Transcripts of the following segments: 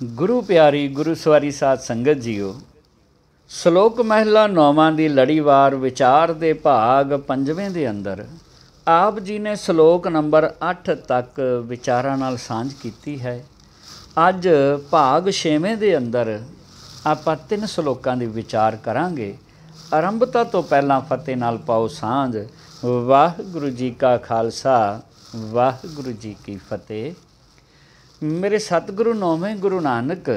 ਗੁਰੂ ਪਿਆਰੀ ਗੁਰੂ ਸਵਾਰੀ ਸਾਧ ਸੰਗਤ ਜੀਓ। ਸ਼ਲੋਕ ਮਹਿਲਾ 9ਵਾਂ ਦੀ ਲੜੀਵਾਰ ਵਿਚਾਰ ਦੇ ਭਾਗ 5ਵੇਂ ਦੇ ਅੰਦਰ ਆਪ ਜੀ ਨੇ ਸ਼ਲੋਕ ਨੰਬਰ 8 ਤੱਕ ਵਿਚਾਰਾਂ ਨਾਲ ਸਾਂਝ ਕੀਤੀ ਹੈ। ਅੱਜ ਭਾਗ 6ਵੇਂ ਦੇ ਅੰਦਰ ਆਪਾਂ 3 ਸ਼ਲੋਕਾਂ ਦੀ ਵਿਚਾਰ ਕਰਾਂਗੇ। ਆਰੰਭਤਾ ਤੋਂ ਪਹਿਲਾਂ ਫਤਿਹ ਨਾਲ ਪਾਓ ਸਾਂਝ। ਵਾਹਿਗੁਰੂ ਜੀ ਕਾ ਖਾਲਸਾ, ਵਾਹਿਗੁਰੂ ਜੀ ਕੀ ਫਤਿਹ। ਮੇਰੇ ਸਤਿਗੁਰੂ ਨੌਵੇਂ ਗੁਰੂ ਨਾਨਕ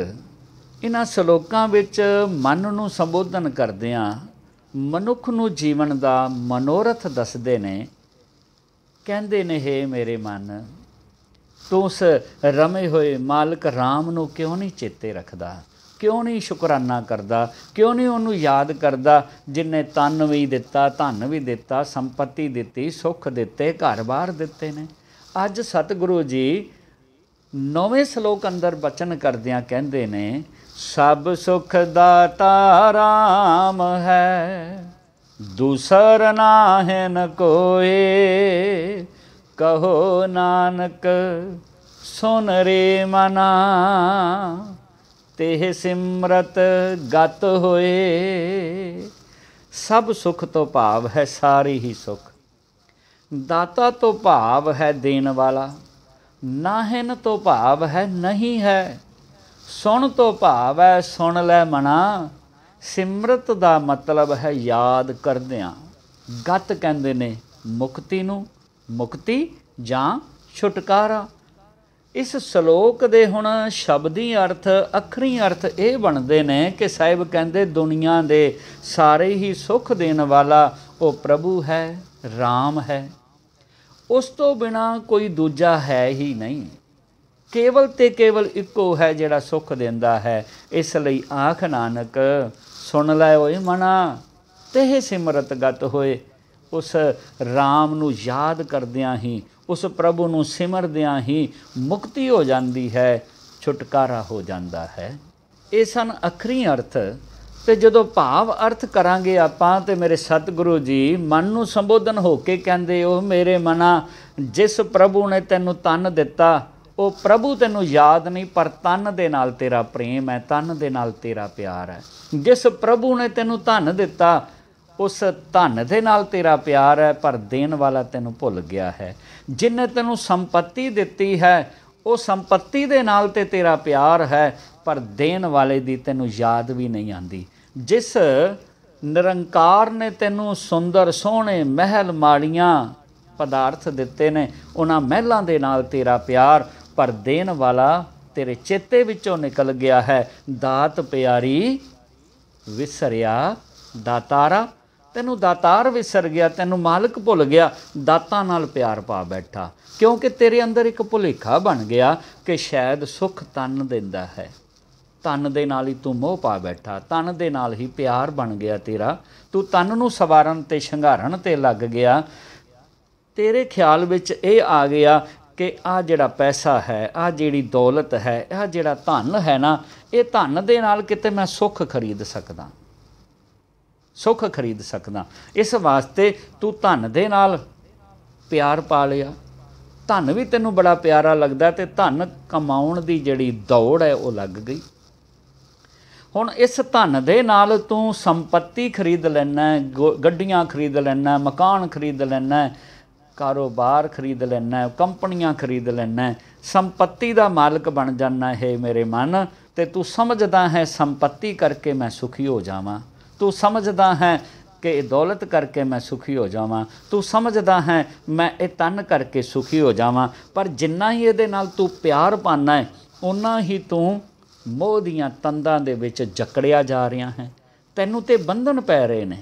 ਇਹਨਾਂ ਸ਼ਲੋਕਾਂ ਵਿੱਚ ਮਨ ਨੂੰ ਸੰਬੋਧਨ ਕਰਦਿਆਂ ਮਨੁੱਖ ਨੂੰ ਜੀਵਨ ਦਾ ਮਨੋਰਥ ਦੱਸਦੇ ਨੇ। ਕਹਿੰਦੇ ਨੇ, ਹੇ ਮੇਰੇ ਮਨ, ਤੂੰ ਉਸ ਰਮੇ ਹੋਏ ਮਾਲਕ ਰਾਮ ਨੂੰ ਕਿਉਂ ਨਹੀਂ ਚੇਤੇ ਰੱਖਦਾ, ਕਿਉਂ ਨਹੀਂ ਸ਼ੁਕਰਾਨਾ ਕਰਦਾ, ਕਿਉਂ ਨਹੀਂ ਉਹਨੂੰ ਯਾਦ ਕਰਦਾ ਜਿਹਨੇ ਤਨ ਵੀ ਦਿੱਤਾ, ਧਨ ਵੀ ਦਿੱਤਾ, ਸੰਪਤੀ ਦਿੱਤੀ, ਸੁੱਖ ਦਿੱਤੇ, ਘਰ-ਬਾਰ ਦਿੱਤੇ ਨੇ। ਅੱਜ ਸਤਿਗੁਰੂ ਜੀ 9ਵੇਂ ਸ਼ਲੋਕ ਅੰਦਰ ਬਚਨ ਕਰਦਿਆਂ ਕਹਿੰਦੇ ਨੇ, ਸਭ ਸੁਖ ਦਾਤਾ ਰਾਮ ਹੈ, ਦੂਸਰ ਨਾਹਿਨ ਕੋਏ, ਕਹੋ ਨਾਨਕ ਸੁਨ ਰੇ ਮਨਾ, ਤੇਹ ਸਿਮਰਤ ਗਤ ਹੋਏ। ਸਭ ਸੁਖ ਤੋਂ ਭਾਵ ਹੈ ਸਾਰੇ ਹੀ ਸੁਖ। ਦਾਤਾ ਤੋਂ ਭਾਵ ਹੈ ਦੇਣ ਵਾਲਾ। ਨਾਹਿਨ ਤੋਂ ਭਾਵ ਹੈ ਨਹੀਂ ਹੈ। ਸੁਣ ਤੋਂ ਭਾਵ ਹੈ ਸੁਣ ਲੈ ਮਨਾ। ਸਿਮਰਤ ਦਾ ਮਤਲਬ ਹੈ ਯਾਦ ਕਰਦਿਆਂ। ਗਤ ਕਹਿੰਦੇ ਨੇ ਮੁਕਤੀ ਨੂੰ, ਮੁਕਤੀ ਜਾਂ ਛੁਟਕਾਰਾ। ਇਸ ਸ਼ਲੋਕ ਦੇ ਹੁਣ ਸ਼ਬਦੀ ਅਰਥ, ਅੱਖਰੀ ਅਰਥ ਇਹ ਬਣਦੇ ਨੇ ਕਿ ਸਾਹਿਬ ਕਹਿੰਦੇ ਦੁਨੀਆ ਦੇ ਸਾਰੇ ਹੀ ਸੁੱਖ ਦੇਣ ਵਾਲਾ ਉਹ ਪ੍ਰਭੂ ਹੈ, ਰਾਮ ਹੈ। ਉਸ ਤੋਂ ਬਿਨਾਂ ਕੋਈ ਦੂਜਾ ਹੈ ਹੀ ਨਹੀਂ। ਕੇਵਲ ਤੇ ਕੇਵਲ ਇੱਕੋ ਹੈ ਜਿਹੜਾ ਸੁੱਖ ਦਿੰਦਾ ਹੈ। ਇਸ ਲਈ ਆਖ ਨਾਨਕ, ਸੁਣ ਲੈ ਓਏ ਮਨਾ, ਤੇਹ ਸਿਮਰਤ ਗਤ ਹੋਏ। ਉਸ ਰਾਮ ਨੂੰ ਯਾਦ ਕਰਦਿਆਂ ਹੀ, ਉਸ ਪ੍ਰਭੂ ਨੂੰ ਸਿਮਰਦਿਆਂ ਹੀ ਮੁਕਤੀ ਹੋ ਜਾਂਦੀ ਹੈ, ਛੁਟਕਾਰਾ ਹੋ ਜਾਂਦਾ ਹੈ। ਇਹ ਸਨ ਅੱਖਰੀ ਅਰਥ। ਅਤੇ ਜਦੋਂ ਭਾਵ ਅਰਥ ਕਰਾਂਗੇ ਆਪਾਂ, ਤੇ ਮੇਰੇ ਸਤਿਗੁਰੂ ਜੀ ਮਨ ਨੂੰ ਸੰਬੋਧਨ ਹੋ ਕੇ ਕਹਿੰਦੇ, ਉਹ ਮੇਰੇ ਮਨਾ, ਜਿਸ ਪ੍ਰਭੂ ਨੇ ਤੈਨੂੰ ਤਨ ਦਿੱਤਾ, ਉਹ ਪ੍ਰਭੂ ਤੈਨੂੰ ਯਾਦ ਨਹੀਂ, ਪਰ ਤਨ ਦੇ ਨਾਲ ਤੇਰਾ ਪ੍ਰੇਮ ਹੈ, ਤਨ ਦੇ ਨਾਲ ਤੇਰਾ ਪਿਆਰ ਹੈ। ਜਿਸ ਪ੍ਰਭੂ ਨੇ ਤੈਨੂੰ ਧਨ ਦਿੱਤਾ, ਉਸ ਧਨ ਦੇ ਨਾਲ ਤੇਰਾ ਪਿਆਰ ਹੈ, ਪਰ ਦੇਣ ਵਾਲਾ ਤੈਨੂੰ ਭੁੱਲ ਗਿਆ ਹੈ। ਜਿਹਨੇ ਤੈਨੂੰ ਸੰਪત્ਤੀ ਦਿੱਤੀ ਹੈ, ਉਹ ਸੰਪत्ति ਦੇ ਨਾਲ ਤੇ ਤੇਰਾ ਪਿਆਰ ਹੈ, ਪਰ ਦੇਣ ਵਾਲੇ ਦੀ ਤੈਨੂੰ ਯਾਦ ਵੀ ਨਹੀਂ ਆਉਂਦੀ। ਜਿਸ ਨਿਰੰਕਾਰ ਨੇ ਤੈਨੂੰ ਸੁੰਦਰ ਸੋਹਣੇ ਮਹਿਲ ਮਾੜੀਆਂ ਪਦਾਰਥ ਦਿੱਤੇ ਨੇ, ਉਹਨਾਂ ਮਹਿਲਾਂ ਦੇ ਨਾਲ ਤੇਰਾ ਪਿਆਰ, ਪਰ ਦੇਣ ਵਾਲਾ ਤੇਰੇ ਚੇਤੇ ਵਿੱਚੋਂ ਨਿਕਲ ਗਿਆ ਹੈ। ਦਾਤ ਪਿਆਰੀ ਵਿਸਰਿਆ ਦਾਤਾਰਾ। ਤੈਨੂੰ ਦਾਤਾਰ ਵਿਸਰ ਗਿਆ, ਤੈਨੂੰ ਮਾਲਕ ਭੁੱਲ ਗਿਆ, ਦਾਤਾਂ ਨਾਲ ਪਿਆਰ ਪਾ ਬੈਠਾ। ਕਿਉਂਕਿ ਤੇਰੇ ਅੰਦਰ ਇੱਕ ਭੁਲੇਖਾ ਬਣ ਗਿਆ ਕਿ ਸ਼ਾਇਦ ਸੁੱਖ ਤਨ ਦਿੰਦਾ ਹੈ। ਤਨ ਦੇ ਨਾਲ ਹੀ ਤੂੰ ਮੋਹ ਪਾ ਬੈਠਾ, ਤਨ ਦੇ ਨਾਲ ਹੀ ਪਿਆਰ ਬਣ ਗਿਆ ਤੇਰਾ। ਤੂੰ ਤਨ ਨੂੰ ਸਵਾਰਨ ਤੇ ਸ਼ਿੰਗਾਰਨ ਤੇ ਲੱਗ ਗਿਆ। ਤੇਰੇ ਖਿਆਲ ਵਿੱਚ ਇਹ ਆ ਗਿਆ ਕਿ ਆਹ ਜਿਹੜਾ ਪੈਸਾ ਹੈ, ਆਹ ਜਿਹੜੀ ਦੌਲਤ ਹੈ, ਆਹ ਜਿਹੜਾ ਧਨ ਹੈ ਨਾ, ਇਹ ਧਨ ਦੇ ਨਾਲ ਕਿਤੇ ਮੈਂ ਸੁੱਖ ਖਰੀਦ ਸਕਦਾ, ਸੁੱਖ ਖਰੀਦ ਸਕਦਾ। ਇਸ ਵਾਸਤੇ ਤੂੰ ਧਨ ਦੇ ਨਾਲ ਪਿਆਰ ਪਾ ਲਿਆ। ਧਨ ਵੀ ਤੈਨੂੰ ਬੜਾ ਪਿਆਰਾ ਲੱਗਦਾ ਤੇ ਧਨ ਕਮਾਉਣ ਦੀ ਜਿਹੜੀ ਦੌੜ ਹੈ ਉਹ ਲੱਗ ਗਈ। ਹੁਣ ਇਸ ਧਨ ਦੇ ਨਾਲ ਤੂੰ ਸੰਪत्ति ਖਰੀਦ ਲੈਣਾ, ਗੱਡੀਆਂ ਖਰੀਦ ਲੈਣਾ, ਮਕਾਨ ਖਰੀਦ ਲੈਣਾ, ਕਾਰੋਬਾਰ ਖਰੀਦ ਲੈਣਾ, ਕੰਪਨੀਆਂ ਖਰੀਦ ਲੈਣਾ, ਸੰਪत्ति ਦਾ ਮਾਲਕ ਬਣ ਜਾਣਾ ਹੈ ਮੇਰੇ ਮਨ। ਤੇ ਤੂੰ ਸਮਝਦਾ ਹੈ ਸੰਪत्ति ਕਰਕੇ ਮੈਂ ਸੁਖੀ ਹੋ ਜਾਵਾਂ, ਤੂੰ ਸਮਝਦਾ ਹੈ ਕਿ ਇਹ ਦੌਲਤ ਕਰਕੇ ਮੈਂ ਸੁਖੀ ਹੋ ਜਾਵਾਂ, ਤੂੰ ਸਮਝਦਾ ਹੈ ਮੈਂ ਇਹ ਤਨ ਕਰਕੇ ਸੁਖੀ ਹੋ ਜਾਵਾਂ। ਪਰ ਜਿੰਨਾ ਹੀ ਇਹਦੇ ਨਾਲ ਤੂੰ ਪਿਆਰ ਪਾਉਂਦਾ ਹੈ, ਓਨਾ ਹੀ ਤੂੰ ਮੋਹ ਦੀਆਂ ਤੰਦਾਂ ਦੇ ਵਿੱਚ ਜਕੜਿਆ ਜਾ ਰਿਹਾ ਹੈ। ਤੈਨੂੰ ਤੇ ਬੰਧਨ ਪੈ ਰਹੇ ਨੇ।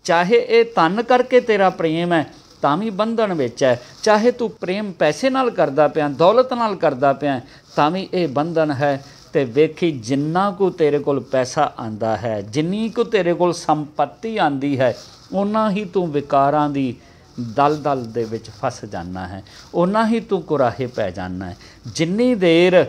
ਚਾਹੇ ਇਹ ਤਨ ਕਰਕੇ ਤੇਰਾ ਪ੍ਰੇਮ ਹੈ ਤਾਂ ਵੀ ਬੰਧਨ ਵਿੱਚ ਹੈ, ਚਾਹੇ ਤੂੰ ਪ੍ਰੇਮ ਪੈਸੇ ਨਾਲ ਕਰਦਾ ਪਿਆ, ਦੌਲਤ ਨਾਲ ਕਰਦਾ ਪਿਆ, ਤਾਂ ਵੀ ਇਹ ਬੰਧਨ ਹੈ। ਤੇ ਵੇਖੀ ਜਿੰਨਾ ਕੁ ਤੇਰੇ ਕੋਲ ਪੈਸਾ ਆਂਦਾ ਹੈ, ਜਿੰਨੀ ਕੁ ਤੇਰੇ ਕੋਲ ਸੰਪत्ति ਆਂਦੀ ਹੈ, ਓਨਾ ਹੀ ਤੂੰ ਵਿਕਾਰਾਂ ਦੀ ਦਲਦਲ ਦੇ ਵਿੱਚ ਫਸ ਜਾਣਾ ਹੈ, ਓਨਾ ਹੀ ਤੂੰ ਕੁਰਾਹੇ ਪੈ ਜਾਣਾ ਹੈ। ਜਿੰਨੀ ਦੇਰ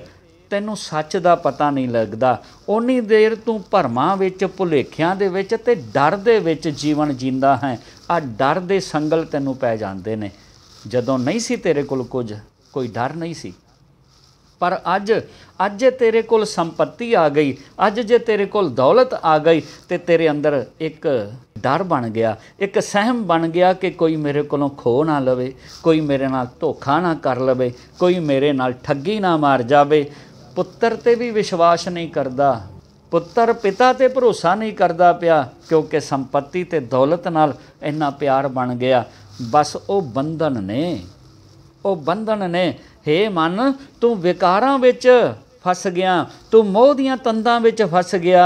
ਤੈਨੂੰ ਸੱਚ ਦਾ ਪਤਾ ਨਹੀਂ ਲੱਗਦਾ, ਓਨੀ ਦੇਰ ਤੂੰ ਭਰਮਾਂ ਵਿੱਚ, ਭੁਲੇਖਿਆਂ ਦੇ ਵਿੱਚ ਤੇ ਡਰ ਦੇ ਵਿੱਚ ਜੀਵਨ ਜੀਂਦਾ ਹੈ। ਆ ਡਰ ਦੇ ਸੰਗਲ ਤੈਨੂੰ ਪੈ ਜਾਂਦੇ ਨੇ। ਜਦੋਂ ਨਹੀਂ ਸੀ ਤੇਰੇ ਕੋਲ ਕੁਝ, ਕੋਈ ਡਰ ਨਹੀਂ ਸੀ, पर अज अज जे तेरे कोल संपत्ति आ गई, अज जे तेरे कोल दौलत आ गई, तो तेरे अंदर एक डर बन गया, एक सहम बन गया कि कोई मेरे कोलों खो ना लवे, कोई मेरे नाल धोखा ना कर लवे, कोई मेरे नाल ठगी ना मार जावे। पुत्तर ते भी विश्वास नहीं करदा, पुत्तर पिता ते भरोसा नहीं करदा पिया, क्योंकि संपत्ति ते दौलत नाल इन्ना प्यार बन गया। बस वो बंधन ने, वो बंधन ने। हे मन, तू विकारां विच फस गया, तू मोह दीआं तंदां विच फस गया,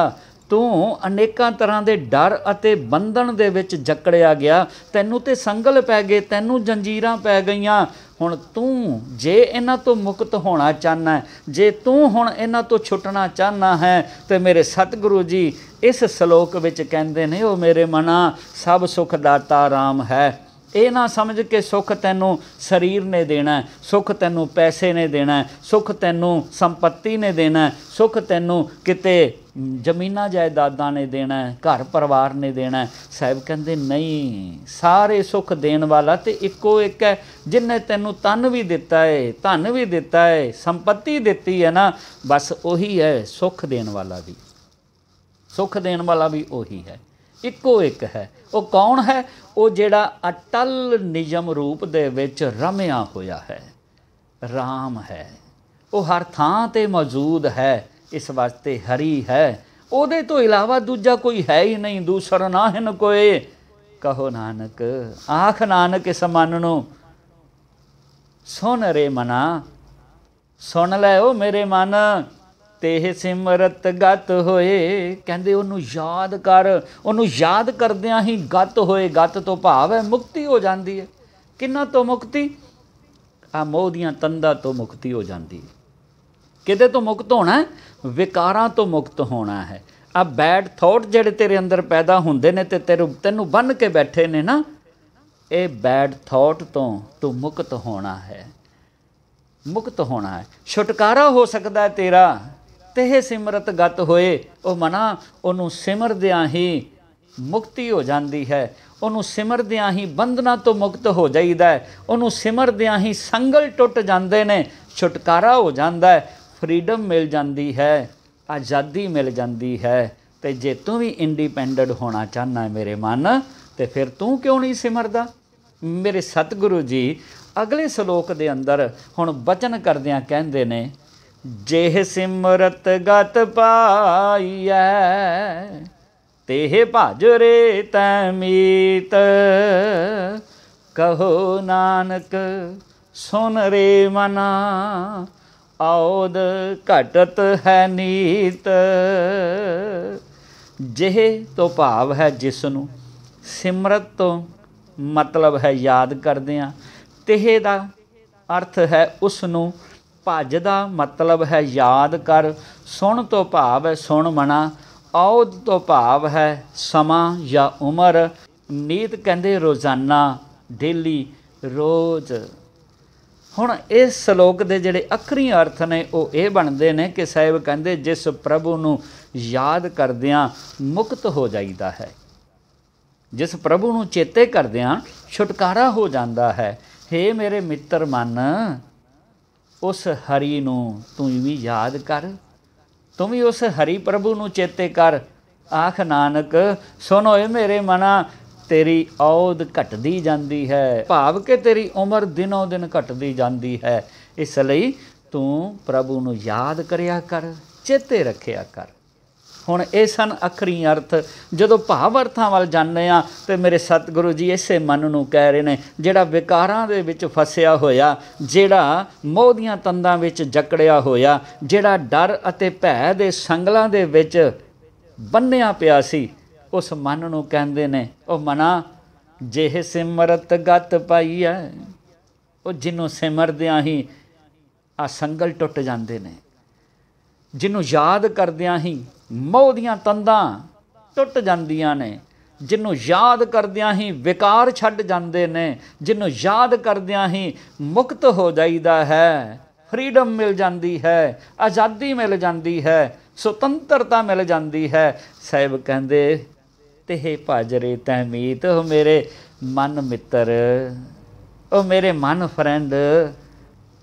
तू अनेकां तर੍ਹਾਂ ਦੇ डर ਅਤੇ ਬੰਧਨ ਦੇ ਵਿੱਚ ਜਕੜਿਆ ਗਿਆ, ਤੈਨੂੰ ਤੇ ਸੰਗਲ ਪੈ ਗਏ, ਤੈਨੂੰ ਜੰਜੀਰਾਂ ਪੈ ਗਈਆਂ। ਹੁਣ ਤੂੰ ਜੇ ਇਹਨਾਂ ਤੋਂ ਮੁਕਤ ਹੋਣਾ ਚਾਹੁੰਦਾ, ਜੇ ਤੂੰ ਹੁਣ ਇਹਨਾਂ ਤੋਂ ਛੁੱਟਣਾ ਚਾਹੁੰਦਾ ਹੈ, ਤੇ ਮੇਰੇ ਸਤਿਗੁਰੂ ਜੀ ਇਸ ਸ਼ਲੋਕ ਵਿੱਚ ਕਹਿੰਦੇ ਨੇ, ਉਹ ਮੇਰੇ ਮਨਾ ਸਭ ਸੁਖ ਦਾਤਾ ਰਾਮ ਹੈ। ਇਹ ਨਾ ਸਮਝ ਕੇ ਸੁੱਖ ਤੈਨੂੰ ਸਰੀਰ ਨੇ ਦੇਣਾ, ਸੁੱਖ ਤੈਨੂੰ ਪੈਸੇ ਨੇ ਦੇਣਾ, ਸੁੱਖ ਤੈਨੂੰ ਸੰਪत्ति ਨੇ ਦੇਣਾ, ਸੁੱਖ ਤੈਨੂੰ ਕਿਤੇ ਜ਼ਮੀਨਾਂ ਜਾਇਦਾਦਾਂ ਨੇ ਦੇਣਾ, ਘਰ ਪਰਿਵਾਰ ਨੇ ਦੇਣਾ। ਸਾਹਿਬ ਕਹਿੰਦੇ ਨਹੀਂ, ਸਾਰੇ ਸੁੱਖ ਦੇਣ ਵਾਲਾ ਤੇ ਇੱਕੋ ਇੱਕ ਹੈ, ਜਿਹਨੇ ਤੈਨੂੰ ਤਨ ਵੀ ਦਿੱਤਾ ਹੈ, ਧਨ ਵੀ ਦਿੱਤਾ ਹੈ, ਸੰਪत्ति ਦਿੱਤੀ ਹੈ ਨਾ, ਬਸ ਉਹੀ ਹੈ ਸੁੱਖ ਦੇਣ ਵਾਲਾ ਵੀ, ਸੁੱਖ ਦੇਣ ਵਾਲਾ ਵੀ ਉਹੀ ਹੈ, ਇੱਕੋ ਇੱਕ ਹੈ। ਉਹ ਕੌਣ ਹੈ? ਉਹ ਜਿਹੜਾ ਅਟਲ ਨਿਯਮ ਰੂਪ ਦੇ ਵਿੱਚ ਰਮਿਆ ਹੋਇਆ ਹੈ, ਰਾਮ ਹੈ। ਉਹ ਹਰ ਥਾਂ 'ਤੇ ਮੌਜੂਦ ਹੈ, ਇਸ ਵਾਸਤੇ ਹਰੀ ਹੈ। ਉਹਦੇ ਤੋਂ ਇਲਾਵਾ ਦੂਜਾ ਕੋਈ ਹੈ ਹੀ ਨਹੀਂ, ਦੂਸਰਾ ਨਾਹਿਨ ਕੋਏ। ਕਹੋ ਨਾਨਕ, ਆਖ ਨਾਨਕ ਇਸ ਮਨ ਨੂੰ, ਸੁਣ ਰੇ ਮਨਾ, ਸੁਣ ਲੈ ਉਹ ਮੇਰੇ ਮਨ, तेह सिमरत गत होए। कहते उन्होंने याद कर, उन्होंने याद करदियां ही गत होए। गत तो भाव है मुक्ति हो जाती है। किन्ना तो मुक्ति? आ मोह दियां तंदां तो मुक्ति हो जाती है। किदे तो मुक्त होना है? विकारां तो मुक्त होना है। आ बैड थॉट जिहड़े तेरे अंदर पैदा हुंदे ने ते तैनूं बन के बैठे ने ना, ये बैड थॉट तो तू मुक्त होना है, मुक्त होना है। छुटकारा हो सकता है तेरा। तेह सिमरत गत होए। ਉਹ ਮਨਾ ਉਹਨੂੰ ਸਿਮਰਦਿਆਂ ਹੀ ਮੁਕਤੀ ਹੋ ਜਾਂਦੀ ਹੈ। ਉਹਨੂੰ ਸਿਮਰਦਿਆਂ ਹੀ ਬੰਧਨਾਂ ਤੋਂ ਮੁਕਤ ਹੋ ਜਾਈਦਾ ਹੈ। ਉਹਨੂੰ ਸਿਮਰਦਿਆਂ ਹੀ ਸੰਗਲ ਟੁੱਟ ਜਾਂਦੇ ਨੇ, ਛੁਟਕਾਰਾ ਹੋ ਜਾਂਦਾ ਹੈ, ਫਰੀडम ਮਿਲ ਜਾਂਦੀ ਹੈ, ਆਜ਼ਾਦੀ ਮਿਲ ਜਾਂਦੀ ਹੈ। ਤੇ ਜੇ ਤੂੰ ਵੀ ਇੰਡੀਪੈਂਡੈਂਟ ਹੋਣਾ ਚਾਹੁੰਦਾ ਮੇਰੇ ਮਨ, ਤੇ ਫਿਰ ਤੂੰ ਕਿਉਂ ਨਹੀਂ ਸਿਮਰਦਾ? ਮੇਰੇ ਸਤਿਗੁਰੂ ਜੀ ਅਗਲੇ ਸ਼ਲੋਕ ਦੇ ਅੰਦਰ ਹੁਣ ਬਚਨ ਕਰਦਿਆਂ ਕਹਿੰਦੇ ਨੇ, जेह सिमरत गत पाईऐ तेह भज रे तैमीत। कहो नानक सुन रे मना औद घटत है नीत। जेह तो भाव है जिसनों, सिमरत तो मतलब है याद करदियां, तेह दा अर्थ है उसनों, भज का मतलब है याद कर, सुन तो भाव है सुन मना, औद तो भाव है समा या उम्र, नीत कहते रोज़ाना डेली रोज़। हुण इस श्लोक के जिहड़े अखरी अर्थ ने वो ये बनते हैं कि साहिब कहते जिस प्रभु नूं याद करदियां मुक्त हो जाईदा है, जिस प्रभु नूं चेते करदियां छुटकारा हो जाता है। हे मेरे मित्र मन, उस हरि नूं तू भी याद कर, तू भी उस हरि प्रभु नूं चेते कर। आख नानक सुन होए मेरे मना, तेरी औद घटदी जाती है, भाव के तेरी उम्र दिनों दिन घटदी जाती है। इसलिए तू प्रभु नूं याद करिया कर, चेते रखिया कर। हुण ये सन अखरी अर्थ। जदों भाव अर्थां वल जाने आ ते मेरे सतगुरु जी इसे मन नूं कह रहे ने, जिहड़ा विकारां दे विच फसिया होया, जिहड़ा मोह दीआं तंदां विच जकड़िया होया, जिहड़ा डर अते भै दे संगलां दे विच बन्निया पिया सी, उस मन नूं कहंदे ने, ओ मना जेह सिमरत गत पाई है। ਉਹ ਜਿਹਨੂੰ ਸਿਮਰਦਿਆਂ ਹੀ आ संगल टुट जाते हैं, जिन्हों याद करदियां ही मोह दियां तंदां टुट जांदियां ने, जिन्हों याद करदियां ही विकार छड्ड जाते ने, जिन्हों याद करदियां ही मुक्त हो जाईदा है, फ्रीडम मिल जाती है, आज़ादी मिल जाती है, सुतंत्रता मिल जाती है। साहिब कहते तेह भज रे तहमीत। ओ मेरे मन मित्र, ओ मेरे मन फ्रेंड,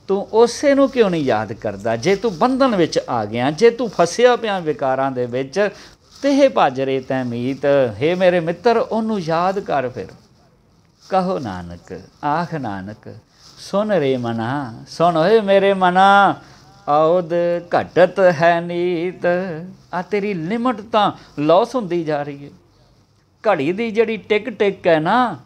ਤੂੰ ਉਸੇ ਨੂੰ ਕਿਉਂ ਨਹੀਂ ਯਾਦ ਕਰਦਾ? ਜੇ ਤੂੰ ਬੰਧਨ ਵਿੱਚ ਆ ਗਿਆ, ਜੇ ਤੂੰ ਫਸਿਆ ਪਿਆ ਵਿਕਾਰਾਂ ਦੇ ਵਿੱਚ, ਤੇ ਭੱਜ ਰੇ ਤੈ ਮੀਤ, ਹੇ ਮੇਰੇ ਮਿੱਤਰ ਉਹਨੂੰ ਯਾਦ ਕਰ। ਫਿਰ ਕਹੋ ਨਾਨਕ, ਆਖ ਨਾਨਕ, ਸੁਣ ਰੇ ਮਨਾ, ਸੁਣ ਓਏ ਮੇਰੇ ਮਨਾ, ਔਦ ਘਟਤ ਹੈ ਨੀਤ। ਆ ਤੇਰੀ ਲਿਮਟ ਤਾਂ ਲੋਸ ਹੁੰਦੀ ਜਾ ਰਹੀ ਹੈ। ਘੜੀ ਦੀ ਜਿਹੜੀ ਟਿਕ ਟਿਕ ਹੈ ਨਾ,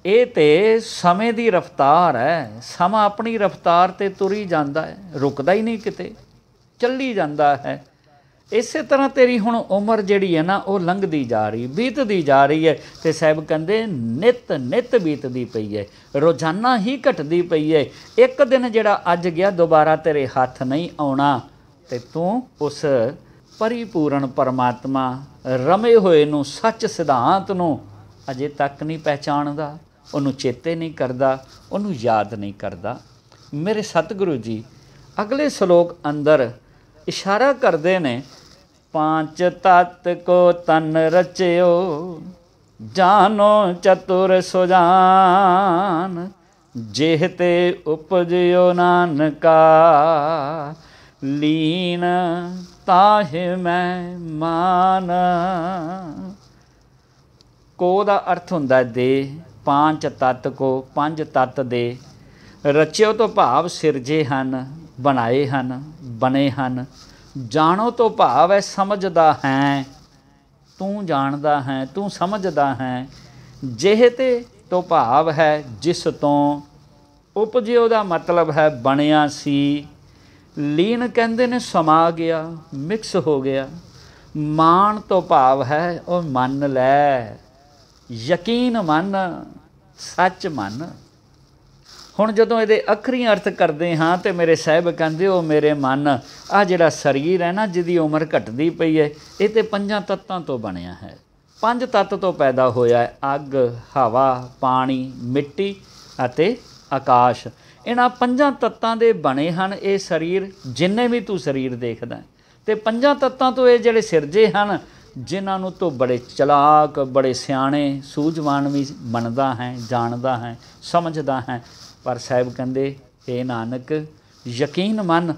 ਇਹ ਤੇ ਸਮੇਂ ਦੀ ਰਫ਼ਤਾਰ ਹੈ। ਸਮਾਂ ਆਪਣੀ ਰਫ਼ਤਾਰ 'ਤੇ ਤੁਰੀ ਜਾਂਦਾ ਹੈ, ਰੁਕਦਾ ਹੀ ਨਹੀਂ ਕਿਤੇ, ਚੱਲੀ ਜਾਂਦਾ ਹੈ। ਇਸੇ ਤਰ੍ਹਾਂ ਤੇਰੀ ਹੁਣ ਉਮਰ ਜਿਹੜੀ ਹੈ ਨਾ, ਉਹ ਲੰਘਦੀ ਜਾ ਰਹੀ, ਬੀਤਦੀ ਜਾ ਰਹੀ ਹੈ। ਅਤੇ ਸਾਹਿਬ ਕਹਿੰਦੇ ਨਿੱਤ ਨਿੱਤ ਬੀਤਦੀ ਪਈ ਹੈ, ਰੋਜ਼ਾਨਾ ਹੀ ਘਟਦੀ ਪਈ ਹੈ। ਇੱਕ ਦਿਨ ਜਿਹੜਾ ਅੱਜ ਗਿਆ ਦੁਬਾਰਾ ਤੇਰੇ ਹੱਥ ਨਹੀਂ ਆਉਣਾ। ਅਤੇ ਤੂੰ ਉਸ ਪਰਿਪੂਰਨ ਪਰਮਾਤਮਾ ਰਮੇ ਹੋਏ ਨੂੰ, ਸੱਚ ਸਿਧਾਂਤ ਨੂੰ ਅਜੇ ਤੱਕ ਨਹੀਂ ਪਹਿਚਾਣਦਾ, ਉਹਨੂੰ ਚੇਤੇ ਨਹੀਂ ਕਰਦਾ, ਉਹਨੂੰ ਯਾਦ ਨਹੀਂ ਕਰਦਾ। ਮੇਰੇ ਸਤਿਗੁਰੂ ਜੀ ਅਗਲੇ ਸ਼ਲੋਕ ਅੰਦਰ ਇਸ਼ਾਰਾ ਕਰਦੇ ਨੇ, ਪਾਂਚ ਤਤ ਕੋ ਤਨ ਰਚਿਓ, ਜਾਨੋ ਚਤੁਰ ਸੁਜਾਨ, ਜਿਹ ਤੇ ਉਪਜਿਓ ਨਾਨਕਾ, ਲੀਨ ਤਾਹਿ ਮੈਂ ਮਾਨ। ਕੋ ਦਾ ਅਰਥ ਹੁੰਦਾ ਦੇ, ਪਾਂਚ ਤੱਤ ਕੋ, ਪੰਜ ਤੱਤ ਦੇ, ਰਚਿਓ ਤੋਂ ਭਾਵ ਸਿਰਜੇ ਹਨ, ਬਣਾਏ ਹਨ, ਬਣੇ ਹਨ। ਜਾਣੋ ਤੋਂ ਭਾਵ ਹੈ ਸਮਝਦਾ ਹੈ, ਤੂੰ ਜਾਣਦਾ ਹੈ, ਤੂੰ ਸਮਝਦਾ ਹੈ। ਜਿਹ ਤੇ ਤੋਂ ਭਾਵ ਹੈ ਜਿਸ ਤੋਂ, ਉਪਜਿਓ ਦਾ ਮਤਲਬ ਹੈ ਬਣਿਆ ਸੀ। ਲੀਨ ਕਹਿੰਦੇ ਨੇ ਸਮਾ ਗਿਆ, ਮਿਕਸ ਹੋ ਗਿਆ। ਮਾਨ ਤੋਂ ਭਾਵ ਹੈ ਉਹ ਮੰਨ ਲੈ, ਯਕੀਨ ਮੰਨ, ਸੱਚ ਮੰਨ। ਹੁਣ ਜਦੋਂ ਇਹਦੇ ਅੱਖਰੀ ਅਰਥ ਕਰਦੇ ਹਾਂ ਤੇ ਮੇਰੇ ਸਾਹਿਬ ਕਹਿੰਦੇ, ਉਹ ਮੇਰੇ ਮਨ, ਆਹ ਜਿਹੜਾ ਸਰੀਰ ਹੈ ਨਾ, ਜਿਹਦੀ ਉਮਰ ਘਟਦੀ ਪਈ ਹੈ, ਇਹ ਤੇ ਪੰਜਾਂ ਤੱਤਾਂ ਤੋਂ ਬਣਿਆ ਹੈ। ਪੰਜ ਤੱਤ ਤੋਂ ਪੈਦਾ ਹੋਇਆ ਹੈ, ਅੱਗ, ਹਵਾ, ਪਾਣੀ, ਮਿੱਟੀ ਅਤੇ ਆਕਾਸ਼। ਇਹਨਾਂ ਪੰਜਾਂ ਤੱਤਾਂ ਦੇ ਬਣੇ ਹਨ ਇਹ ਸਰੀਰ, ਜਿੰਨੇ ਵੀ ਤੂੰ ਸਰੀਰ ਦੇਖਦਾ। ਅਤੇ ਪੰਜਾਂ ਤੱਤਾਂ ਤੋਂ ਇਹ ਜਿਹੜੇ ਸਿਰਜੇ ਹਨ, ਜਿਨ੍ਹਾਂ ਨੂੰ ਤੂੰ ਬੜੇ ਚਲਾਕ, ਬੜੇ ਸਿਆਣੇ, ਸੂਝਵਾਨ ਵੀ ਬਣਦਾ ਹੈ, ਜਾਣਦਾ ਹੈ, ਸਮਝਦਾ ਹੈ। ਪਰ ਸਾਹਿਬ ਕਹਿੰਦੇ, ਇਹ ਨਾਨਕ ਯਕੀਨ ਮੰਨ,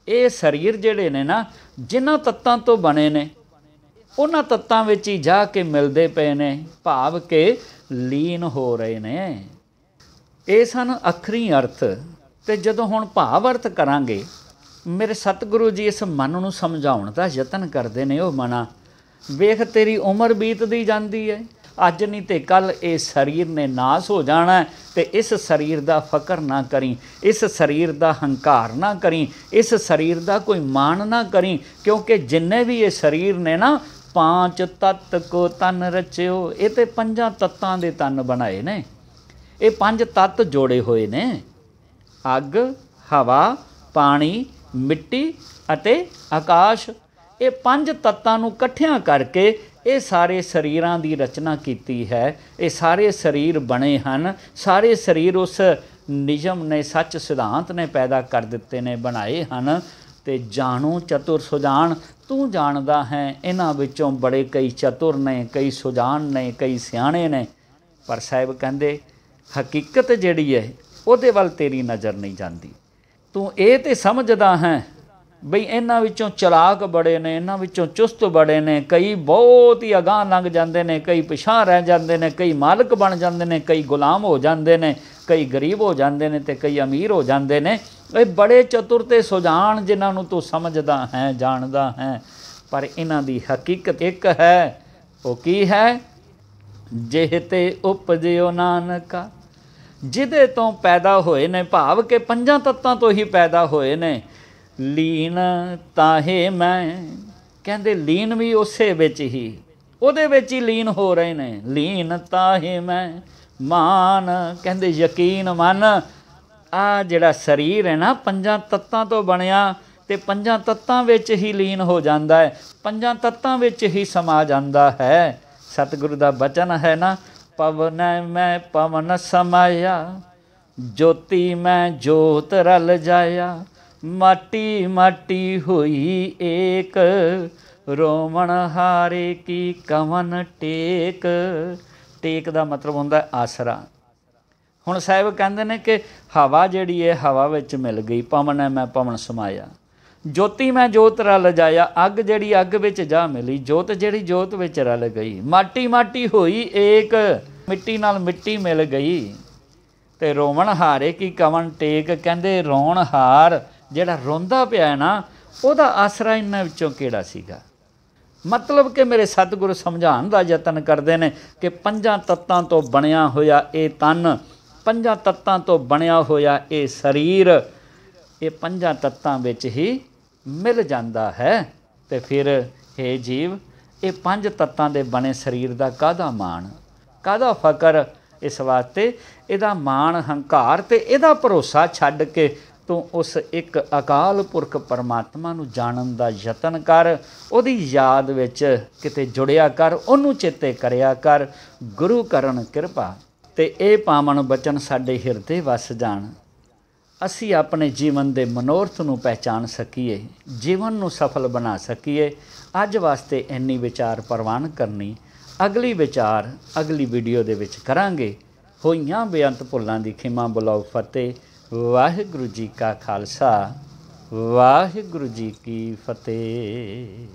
ਇਹ ਸਰੀਰ ਜਿਹੜੇ ਨੇ ਨਾ, ਜਿਨ੍ਹਾਂ ਤੱਤਾਂ ਤੋਂ ਬਣੇ ਨੇ, ਉਹਨਾਂ ਤੱਤਾਂ ਵਿੱਚ ਹੀ ਜਾ ਕੇ ਮਿਲਦੇ ਪਏ ਨੇ, ਭਾਵ ਕਿ ਲੀਨ ਹੋ ਰਹੇ ਨੇ। ਇਹ ਸਨ ਅੱਖਰੀ ਅਰਥ। ਅਤੇ ਜਦੋਂ ਹੁਣ ਭਾਵ ਅਰਥ ਕਰਾਂਗੇ, ਮੇਰੇ ਸਤਿਗੁਰੂ ਜੀ ਇਸ ਮਨ ਨੂੰ ਸਮਝਾਉਣ ਦਾ ਯਤਨ ਕਰਦੇ ਨੇ, ਉਹ ਮਨਾ ਵੇਖ ਤੇਰੀ ਉਮਰ ਬੀਤਦੀ ਜਾਂਦੀ ਹੈ, ਅੱਜ ਨਹੀਂ ਤੇ ਕੱਲ੍ਹ ਇਹ ਸਰੀਰ ਨੇ ਨਾਸ ਹੋ ਜਾਣਾ। ਅਤੇ ਇਸ ਸਰੀਰ ਦਾ ਫਕਰ ਨਾ ਕਰੀ, ਇਸ ਸਰੀਰ ਦਾ ਹੰਕਾਰ ਨਾ ਕਰੀ, ਇਸ ਸਰੀਰ ਦਾ ਕੋਈ ਮਾਣ ਨਾ ਕਰੀ, ਕਿਉਂਕਿ ਜਿੰਨੇ ਵੀ ਇਹ ਸਰੀਰ ਨੇ ਨਾ, ਪਾਂਚ ਤੱਤ ਕੋ ਤਨ ਰਚਿਓ, ਇਹ ਤੇ ਪੰਜਾਂ ਤੱਤਾਂ ਦੇ ਤਨ ਬਣਾਏ ਨੇ। ਇਹ ਪੰਜ ਤੱਤ ਜੋੜੇ ਹੋਏ ਨੇ, ਅੱਗ, ਹਵਾ, ਪਾਣੀ, ਮਿੱਟੀ ਅਤੇ ਆਕਾਸ਼। ਇਹ ਪੰਜ ਤੱਤਾਂ ਨੂੰ ਇਕੱਠਿਆਂ ਕਰਕੇ ਇਹ ਸਾਰੇ ਸਰੀਰਾਂ ਦੀ ਰਚਨਾ ਕੀਤੀ ਹੈ। ਇਹ ਸਾਰੇ ਸਰੀਰ ਬਣੇ ਹਨ, ਸਾਰੇ ਸਰੀਰ ਉਸ ਨਿਯਮ ਨੇ, ਸੱਚ ਸਿਧਾਂਤ ਨੇ ਪੈਦਾ ਕਰ ਦਿੱਤੇ ਨੇ, ਬਣਾਏ ਹਨ। ਅਤੇ ਜਾਣੋ ਚਤੁਰ ਸੁਜਾਨ, ਤੂੰ ਜਾਣਦਾ ਹੈ ਇਹਨਾਂ ਵਿੱਚੋਂ ਬੜੇ ਕਈ ਚਤੁਰ ਨੇ, ਕਈ ਸੁਜਾਨ ਨੇ, ਕਈ ਸਿਆਣੇ ਨੇ। ਪਰ ਸਾਹਿਬ ਕਹਿੰਦੇ ਹਕੀਕਤ ਜਿਹੜੀ ਹੈ ਉਹਦੇ ਵੱਲ ਤੇਰੀ ਨਜ਼ਰ ਨਹੀਂ ਜਾਂਦੀ। ਤੂੰ ਇਹ ਤਾਂ ਸਮਝਦਾ ਹੈ ਬਈ ਇਹਨਾਂ ਵਿੱਚੋਂ ਚਲਾਕ ਬੜੇ ਨੇ, ਇਹਨਾਂ ਵਿੱਚੋਂ ਚੁਸਤ ਬੜੇ ਨੇ, ਕਈ ਬਹੁਤ ਹੀ ਅਗਾਂਹ ਲੰਘ ਜਾਂਦੇ ਨੇ, ਕਈ ਪਿਛਾਂਹ ਰਹਿ ਜਾਂਦੇ ਨੇ, ਕਈ ਮਾਲਕ ਬਣ ਜਾਂਦੇ ਨੇ, ਕਈ ਗੁਲਾਮ ਹੋ ਜਾਂਦੇ ਨੇ, ਕਈ ਗਰੀਬ ਹੋ ਜਾਂਦੇ ਨੇ ਅਤੇ ਕਈ ਅਮੀਰ ਹੋ ਜਾਂਦੇ ਨੇ। ਇਹ ਬੜੇ ਚਤੁਰ ਅਤੇ ਸੁਜਾਨ ਜਿਨ੍ਹਾਂ ਨੂੰ ਤੂੰ ਸਮਝਦਾ ਹੈ, ਜਾਣਦਾ ਹੈ। ਪਰ ਇਹਨਾਂ ਦੀ ਹਕੀਕਤ ਇੱਕ ਹੈ। ਉਹ ਕੀ ਹੈ? ਜਿਹ ਤੇ ਉਪਜਿਓ ਨਾਨਕਾ, ਜਿਹਦੇ ਤੋਂ ਪੈਦਾ ਹੋਏ ਨੇ, ਭਾਵ ਕਿ ਪੰਜਾਂ ਤੱਤਾਂ ਤੋਂ ਹੀ ਪੈਦਾ ਹੋਏ ਨੇ। ਲੀਨ ਤਾਹੇ ਮੈਂ, ਕਹਿੰਦੇ ਲੀਨ ਵੀ ਉਸੇ ਵਿੱਚ ਹੀ, ਉਹਦੇ ਵਿੱਚ ਹੀ ਲੀਨ ਹੋ ਰਹੇ ਨੇ। ਲੀਨ ਤਾਹੇ ਮੈਂ ਮਾਨ, ਕਹਿੰਦੇ ਯਕੀਨ ਮੰਨ। ਆਹ ਜਿਹੜਾ ਸਰੀਰ ਹੈ ਨਾ, ਪੰਜਾਂ ਤੱਤਾਂ ਤੋਂ ਬਣਿਆ ਅਤੇ ਪੰਜਾਂ ਤੱਤਾਂ ਵਿੱਚ ਹੀ ਲੀਨ ਹੋ ਜਾਂਦਾ ਹੈ, ਪੰਜਾਂ ਤੱਤਾਂ ਵਿੱਚ ਹੀ ਸਮਾ ਜਾਂਦਾ ਹੈ। ਸਤਿਗੁਰੂ ਦਾ ਬਚਨ ਹੈ ਨਾ, ਪਵਨ ਮੈਂ ਪਵਨ ਸਮਾਇਆ, ਜੋਤੀ ਮੈਂ ਜੋਤ ਰਲ ਜਾਇਆ, ਮਾਟੀ ਮਾਟੀ ਹੋਈ ਏਕ, ਰੋਵਣ ਹਾਰੇ ਕੀ ਕਵਨ ਟੇਕ। ਟੇਕ ਦਾ ਮਤਲਬ ਹੁੰਦਾ ਆਸਰਾ। ਹੁਣ ਸਾਹਿਬ ਕਹਿੰਦੇ ਨੇ ਕਿ ਹਵਾ ਜਿਹੜੀ ਹੈ ਹਵਾ ਵਿੱਚ ਮਿਲ ਗਈ, ਪਵਨ ਹੈ ਮੈਂ ਪਵਨ ਸਮਾਇਆ, ਜੋਤੀ ਮੈਂ ਜੋਤ ਰਲ ਜਾਇਆ, ਅੱਗ ਜਿਹੜੀ ਅੱਗ ਵਿੱਚ ਜਾ ਮਿਲੀ, ਜੋਤ ਜਿਹੜੀ ਜੋਤ ਵਿੱਚ ਰਲ ਗਈ, ਮਾਟੀ ਮਾਟੀ ਹੋਈ ਏਕ, ਮਿੱਟੀ ਨਾਲ ਮਿੱਟੀ ਮਿਲ ਗਈ। ਤੇ ਰੋਵਣ ਹਾਰੇ ਕੀ ਕਵਨ ਟੇਕ, ਕਹਿੰਦੇ ਰੋਣ ਹਾਰ ਜਿਹੜਾ ਰੋਂਦਾ ਪਿਆ ਨਾ ਉਹਦਾ ਆਸਰਾ ਇਹਨਾਂ ਵਿੱਚੋਂ ਕਿਹੜਾ ਸੀਗਾ। ਮਤਲਬ ਕਿ ਮੇਰੇ ਸਤਿਗੁਰੂ ਸਮਝਾਉਣ ਦਾ ਯਤਨ ਕਰਦੇ ਨੇ ਕਿ ਪੰਜਾਂ ਤੱਤਾਂ ਤੋਂ ਬਣਿਆ ਹੋਇਆ ਇਹ ਤਨ, ਪੰਜਾਂ ਤੱਤਾਂ ਤੋਂ ਬਣਿਆ ਹੋਇਆ ਇਹ ਸਰੀਰ, ਇਹ ਪੰਜਾਂ ਤੱਤਾਂ ਵਿੱਚ ਹੀ ਮਿਲ ਜਾਂਦਾ ਹੈ। ਤੇ ਫਿਰ ਹੇ ਜੀਵ, ਇਹ ਪੰਜ ਤੱਤਾਂ ਦੇ ਬਣੇ ਸਰੀਰ ਦਾ ਕਾਹਦਾ ਮਾਣ, ਕਾਹਦਾ ਫਕਰ। ਇਸ ਵਾਸਤੇ ਇਹਦਾ ਮਾਣ ਹੰਕਾਰ ਤੇ ਇਹਦਾ ਭਰੋਸਾ ਛੱਡ ਕੇ ਤੂੰ ਉਸ ਇੱਕ ਅਕਾਲ ਪੁਰਖ ਪਰਮਾਤਮਾ ਨੂੰ ਜਾਣਨ ਦਾ ਯਤਨ ਕਰ, ਉਹਦੀ ਯਾਦ ਵਿੱਚ ਕਿਤੇ ਜੁੜਿਆ ਕਰ, ਉਹਨੂੰ ਚੇਤੇ ਕਰਿਆ ਕਰ। ਗੁਰੂ ਕਰਨ ਕਿਰਪਾ ਤੇ ਇਹ ਪਾਵਨ ਬਚਨ ਸਾਡੇ ਹਿਰਦੇ ਵਸ ਜਾਣ, ਅਸੀਂ ਆਪਣੇ ਜੀਵਨ ਦੇ ਮਨੋਰਥ ਨੂੰ ਪਹਿਚਾਣ ਸਕੀਏ, ਜੀਵਨ ਨੂੰ ਸਫਲ ਬਣਾ ਸਕੀਏ। ਅੱਜ ਵਾਸਤੇ ਇੰਨੀ ਵਿਚਾਰ ਪ੍ਰਵਾਨ ਕਰਨੀ, ਅਗਲੀ ਵਿਚਾਰ ਅਗਲੀ ਵੀਡੀਓ ਦੇ ਵਿੱਚ ਕਰਾਂਗੇ। ਹੋਈਆਂ ਬੇਅੰਤ ਭੁੱਲਾਂ ਦੀ ਖਿਮਾ ਬੁਲਾਓ ਫਤਿਹ। ਵਾਹਿਗੁਰੂ ਜੀ ਕਾ ਖਾਲਸਾ, ਵਾਹਿਗੁਰੂ ਜੀ ਕੀ ਫਤਿਹ।